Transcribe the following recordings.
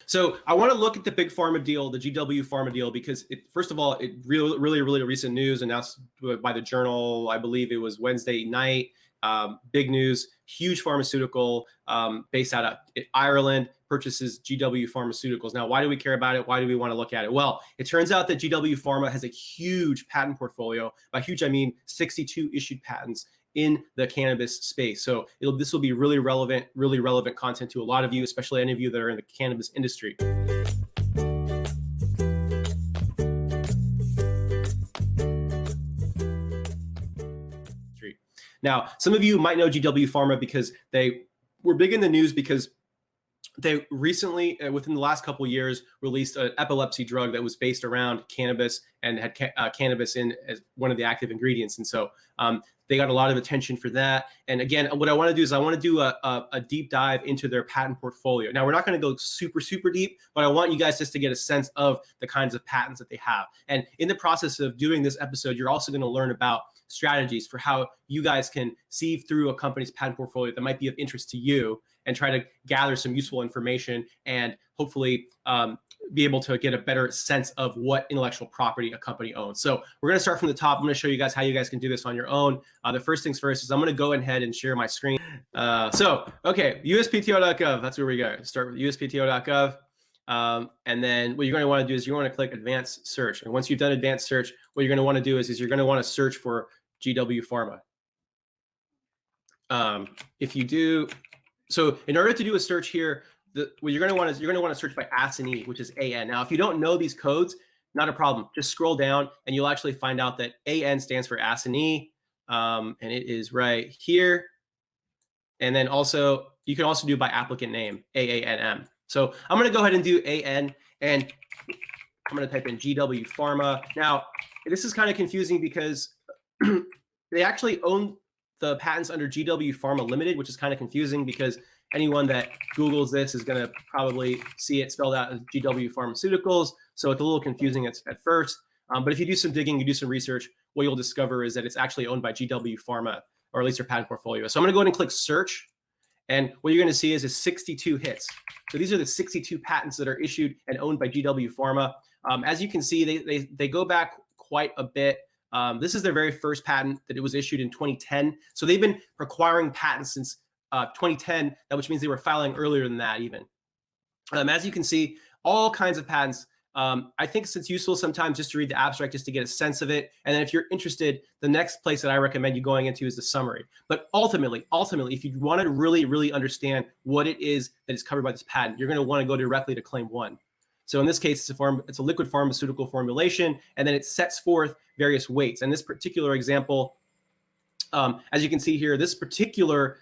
So I want to look at the big pharma deal, the GW Pharma deal, because first of all, it really recent news announced by the Journal. I believe it was Wednesday night. Big news, huge pharmaceutical based out of Ireland purchases GW Pharmaceuticals. Now, why do we care about it? Why do we want to look at it? Well, it turns out that GW Pharma has a huge patent portfolio. By huge, I mean 62 issued patents in the cannabis space. So this will be really relevant content to a lot of you, especially any of you that are in the cannabis industry. Now, some of you might know GW Pharma because they were big in the news because they recently, within the last couple of years, released an epilepsy drug that was based around cannabis and had cannabis in as one of the active ingredients. And so they got a lot of attention for that. And again, what I want to do is I want to do a deep dive into their patent portfolio. Now, we're not going to go super deep, but I want you guys just to get a sense of the kinds of patents that they have. And in the process of doing this episode, you're also going to learn about strategies for how you guys can sieve through a company's patent portfolio that might be of interest to you and try to gather some useful information and hopefully be able to get a better sense of what intellectual property a company owns. So we're going to start from the top. I'm going to show you guys how you guys can do this on your own. The first things first is I'm going to go ahead and share my screen. Okay, uspto.gov. That's where we go. Start with uspto.gov. And then what you're going to want to do is you want to click advanced search. And once you've done advanced search, what you're going to want to do is you're going to want to search for GW Pharma. If you do, so in order to do a search here, what you're going to want is you're going to want to search by ASINE, which is AN. Now, if you don't know these codes, not a problem. Just scroll down and you'll actually find out that AN stands for ASINE, and it is right here. And then also, you can also do by applicant name, AANM. So I'm going to go ahead and do AN, and I'm going to type in GW Pharma. Now, this is kind of confusing because they actually own the patents under GW Pharma Limited, which is kind of confusing because anyone that Googles this is going to probably see it spelled out as GW Pharmaceuticals. So it's a little confusing at first. But if you do some digging, you do some research, what you'll discover is that it's actually owned by GW Pharma, or at least their patent portfolio. So I'm going to go ahead and click search. And what you're going to see is 62 hits. So these are the 62 patents that are issued and owned by GW Pharma. As you can see, they go back quite a bit. This is their very first patent that it was issued in 2010. So they've been acquiring patents since 2010, which means they were filing earlier than that even. As you can see, all kinds of patents. I think it's useful sometimes just to read the abstract just to get a sense of it. And then if you're interested, the next place that I recommend you going into is the summary. But ultimately, if you want to really understand what it is that is covered by this patent, you're going to want to go directly to claim 1. So in this case, it's a liquid pharmaceutical formulation, and then it sets forth various weights. And this particular example, as you can see here, this particular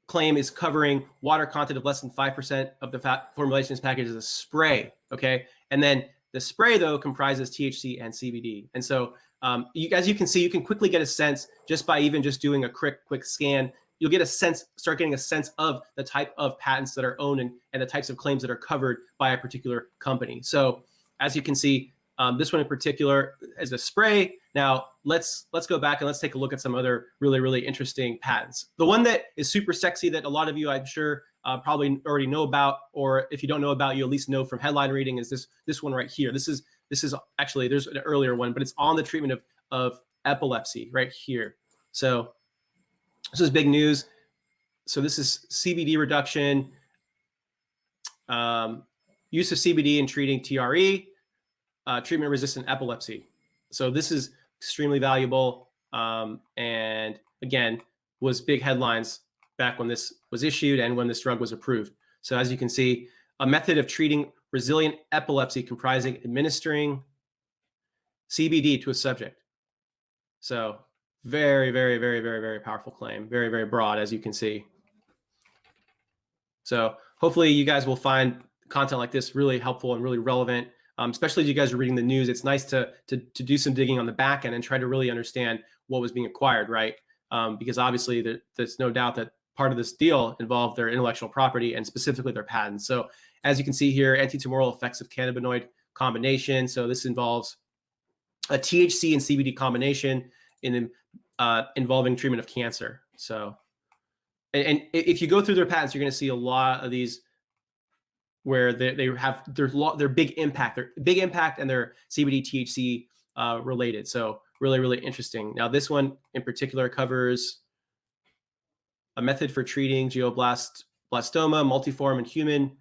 claim is covering water content of less than 5% of the formulations package as a spray, okay? And then the spray, though, comprises THC and CBD. And so as you can see, you can quickly get a sense just by even just doing a quick scan. You'll get a sense, start getting a sense of the type of patents that are owned and the types of claims that are covered by a particular company. So as you can see, this one in particular is a spray. Now let's go back and let's take a look at some other really interesting patents. The one that is super sexy that a lot of you, I'm sure, probably already know about, or if you don't know about, you at least know from headline reading, is this one right here. This is actually, there's an earlier one, but it's on the treatment of epilepsy right here. So this is big news. So this is CBD reduction, use of CBD in treating TRE, treatment-resistant epilepsy. So this is extremely valuable, and again, was big headlines back when this was issued and when this drug was approved. So as you can see, a method of treating resilient epilepsy comprising administering CBD to a subject. So very powerful claim, very broad, as you can see. So hopefully you guys will find content like this really helpful and really relevant, especially as you guys are reading the news. It's nice to do some digging on the back end and try to really understand what was being acquired, right? Because obviously there's no doubt that part of this deal involved their intellectual property and specifically their patents. So as you can see here, antitumoral effects of cannabinoid combination. So this involves a THC and CBD combination involving treatment of cancer. So, and if you go through their patents, you're going to see a lot of these where they have their big impact, and they're CBD THC related. So really, really interesting. Now this one in particular covers a method for treating glioblastoma, multiform and human,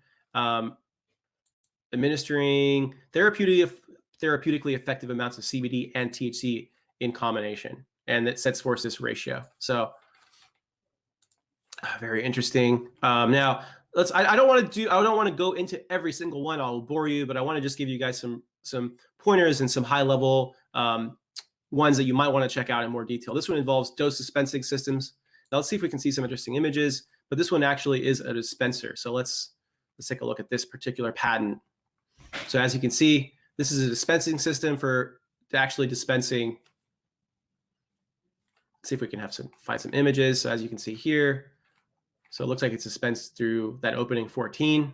administering therapeutically effective amounts of CBD and THC in combination, and it sets forth this ratio. So very interesting. Now I don't want to go into every single one. I'll bore you, but I want to just give you guys some pointers and some high level ones that you might want to check out in more detail. This one involves dose dispensing systems. Now let's see if we can see some interesting images, but this one actually is a dispenser. So let's take a look at this particular patent. So as you can see, this is a dispensing system for actually dispensing. Let's see if we can find some images. So as you can see here, so it looks like it's dispensed through that opening 14.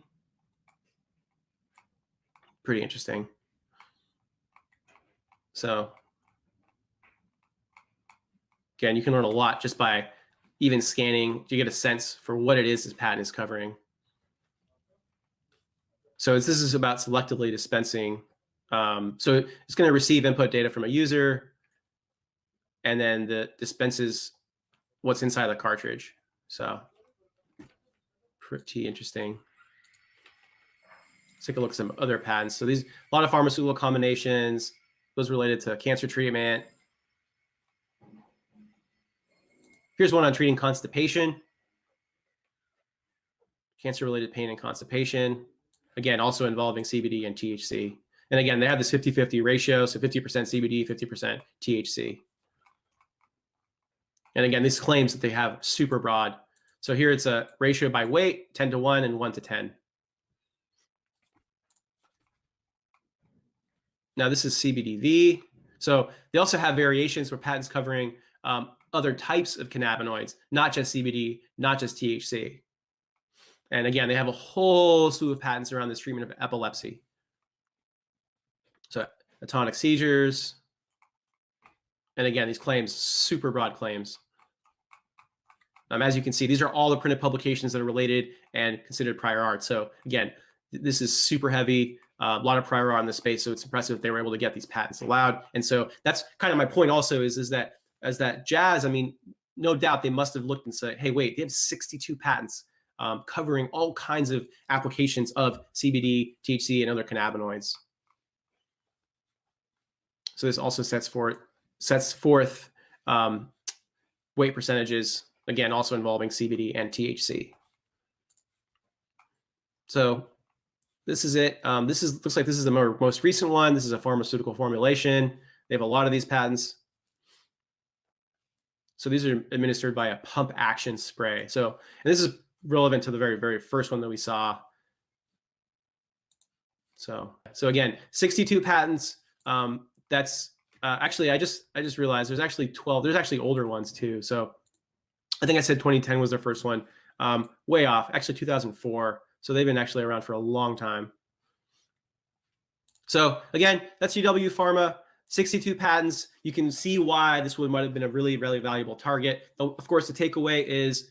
Pretty interesting. So again, you can learn a lot just by even scanning. You get a sense for what it is this patent is covering. So this is about selectively dispensing. So it's going to receive input data from a user, and then dispenses what's inside the cartridge. So pretty interesting. Let's take a look at some other patents. So these, a lot of pharmaceutical combinations, those related to cancer treatment. Here's one on treating constipation, cancer-related pain and constipation. Again, also involving CBD and THC. And again, they have this 50-50 ratio, so 50% CBD, 50% THC. And again, these claims that they have super broad. So here it's a ratio by weight, 10-1 and 1-10. Now this is CBDV. So they also have variations for patents covering other types of cannabinoids, not just CBD, not just THC. And again, they have a whole slew of patents around this treatment of epilepsy. So atonic seizures. And again, these claims, super broad claims. As you can see, these are all the printed publications that are related and considered prior art. So again, this is super heavy, a lot of prior art in this space. So it's impressive that they were able to get these patents allowed. And so that's kind of my point also is that as that Jazz, I mean, no doubt they must have looked and said, hey, wait, they have 62 patents covering all kinds of applications of CBD, THC, and other cannabinoids. So this also sets forth weight percentages, again, also involving CBD and THC. So this is it. Looks like this is the most recent one. This is a pharmaceutical formulation. They have a lot of these patents. So these are administered by a pump action spray. So, and this is relevant to the very, very first one that we saw. So again, 62 patents. That's actually, I just realized there's actually 12. There's actually older ones too. So I think I said 2010 was their first one. Way off, actually 2004. So they've been actually around for a long time. So again, that's GW Pharma, 62 patents. You can see why this might have been a really, really valuable target. Of course, the takeaway is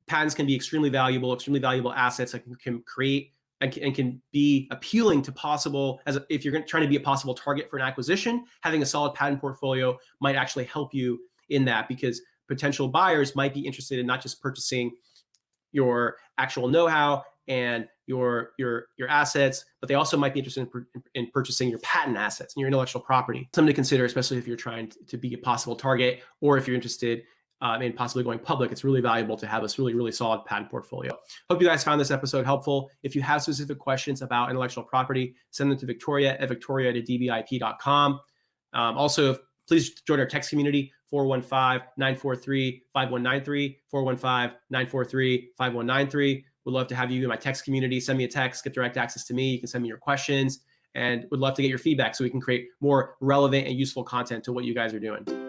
patents can be extremely valuable assets that can create and can be appealing to if you're trying to be a possible target for an acquisition. Having a solid patent portfolio might actually help you in that, because potential buyers might be interested in not just purchasing your actual know-how and your assets, but they also might be interested in purchasing your patent assets and your intellectual property. Something to consider, especially if you're trying to be a possible target, or if you're interested in possibly going public. It's really valuable to have this really, really solid patent portfolio. Hope you guys found this episode helpful. If you have specific questions about intellectual property, send them to victoria@adibiip.com. Also, please join our text community, 415-943-5193, 415-943-5193. Would love to have you in my text community. Send me a text, get direct access to me. You can send me your questions, and would love to get your feedback so we can create more relevant and useful content to what you guys are doing.